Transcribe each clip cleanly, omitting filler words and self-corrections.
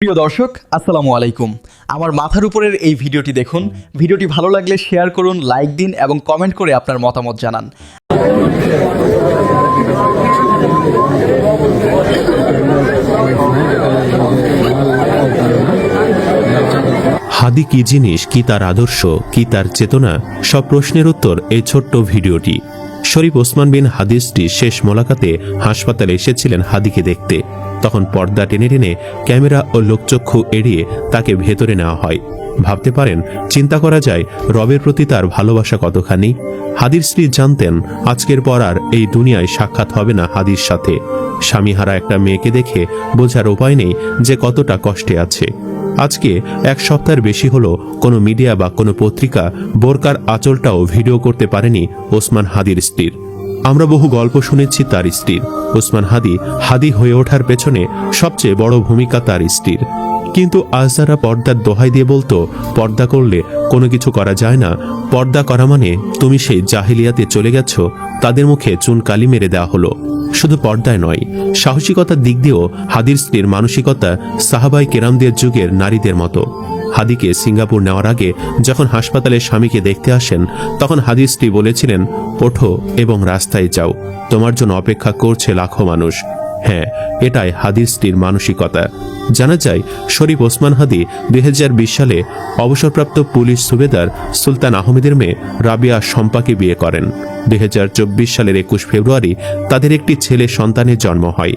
প্রিয় দর্শক আসসালামু আলাইকুম। আমার মাথার উপরের এই ভিডিওটি দেখুন। ভিডিওটি ভালো লাগলে শেয়ার করুন, লাইক দিন এবং কমেন্ট করে আপনার মতামত জানান। হাদি কি জিনিস, কি তার আদর্শ, কি তার চেতনা, সব প্রশ্নের উত্তর এই ছোট্ট ভিডিওটি। শরীফ ওসমান বিন হাদির স্ত্রী শেষ মোলাকাতে হাসপাতালে এসেছিলেন হাদিকে দেখতে। তখন পর্দা টেনে টেনে ক্যামেরা ও লোকচক্ষু এড়িয়ে তাকে ভেতরে নেওয়া হয়। ভাবতে পারেন, চিন্তা করা যায় রবের প্রতি তার ভালোবাসা কতখানি। হাদির স্ত্রী জানতেন আজকের পর আর এই দুনিয়ায় সাক্ষাৎ হবে না হাদির সাথে। স্বামীহারা একটা মেয়েকে দেখে বোঝার উপায় নেই যে কতটা কষ্টে আছে। আজকে এক সপ্তাহের বেশি হলো কোনো মিডিয়া বা কোনো পত্রিকা বোরকার আঁচলটাও ভিডিও করতে পারেনি ওসমান হাদির স্ত্রীর। আমরা বহু গল্প শুনেছি তার স্ত্রীর। ওসমান হাদি হয়ে ওঠার পেছনে সবচেয়ে বড় ভূমিকা তার স্ত্রীর। কিন্তু আজ যারা পর্দার দোহাই দিয়ে বলতো পর্দা করলে কোনো কিছু করা যায় না, পর্দা করা মানে তুমি সেই জাহিলিয়াতে চলে গেছো, তাদের মুখে চুন কালি মেরে দেওয়া হলো। শুধু পর্দায় নয়, সাহসিকতার দিক দিয়েও হাদির স্ত্রীর মানসিকতা সাহাবাই কেরামদের যুগের নারীদের মতো। হাদিকে সিঙ্গাপুর নেওয়ার আগে যখন হাসপাতালে স্বামীকে দেখতে আসেন, তখন হাদির স্ত্রী বলেছিলেন, ওঠো এবং রাস্তায় যাও, তোমার জন্য অপেক্ষা করছে লাখো মানুষ। হ্যাঁ, এটাই হাদির স্ত্রীর মানসিকতা। জানা যায় শরীফ ওসমান হাদি 2020 সালে অবসরপ্রাপ্ত পুলিশ সুবেদার সুলতান আহমেদের মেয়ে রাবিয়া শম্পাকে বিয়ে করেন। 2024 সালের 21 ফেব্রুয়ারি তাদের একটি ছেলে সন্তানের জন্ম হয়।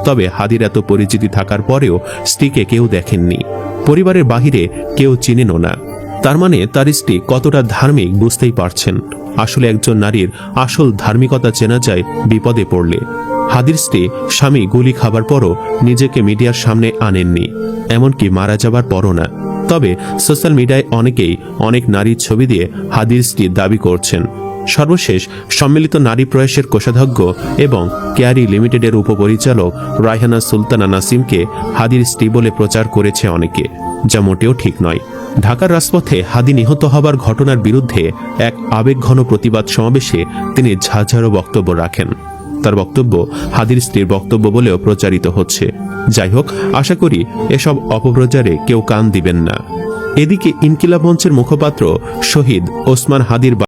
তবে হাদির এত পরিচিতি থাকার পরেও স্ত্রীকে কেউ দেখেননি, পরিবারের বাহিরে কেউ চিনেনও না। তার মানে তার স্ত্রী কতটা ধার্মিক বুঝতেই পারছেন। আসলে একজন নারীর আসল ধার্মিকতা চেনা যায় বিপদে পড়লে। হাদির স্ত্রী স্বামী গুলি খাবার পরও নিজেকে মিডিয়ার সামনে আনেননি, এমনকি মারা যাবার পরও না। তবে সোশ্যাল মিডিয়ায় অনেকেই অনেক নারীর ছবি দিয়ে হাদির স্ত্রী দাবি করছেন। সর্বশেষ সম্মিলিত নারী প্রয়াসের কোষাধ্যক্ষ এবং কেয়ারি লিমিটেডের উপপরিচালক রায়হানা সুলতানা নাসিমকে হাদির স্ত্রী বলে প্রচার করেছে অনেকে, যা মোটেও ঠিক নয়। ঢাকার রাজপথে হাদি নিহত হবার ঘটনার বিরুদ্ধে এক আবেগঘন প্রতিবাদ সমাবেশে তিনি ঝাঁঝালো বক্তব্য রাখেন। তার বক্তব্য হাদির স্ত্রীর বক্তব্য বলেও প্রচারিত হচ্ছে। যাই হোক, আশা করি এসব অপপ্রচারে কেউ কান দিবেন না। এদিকে ইনকিলাব মঞ্চের মুখপাত্র শহীদ ওসমান হাদির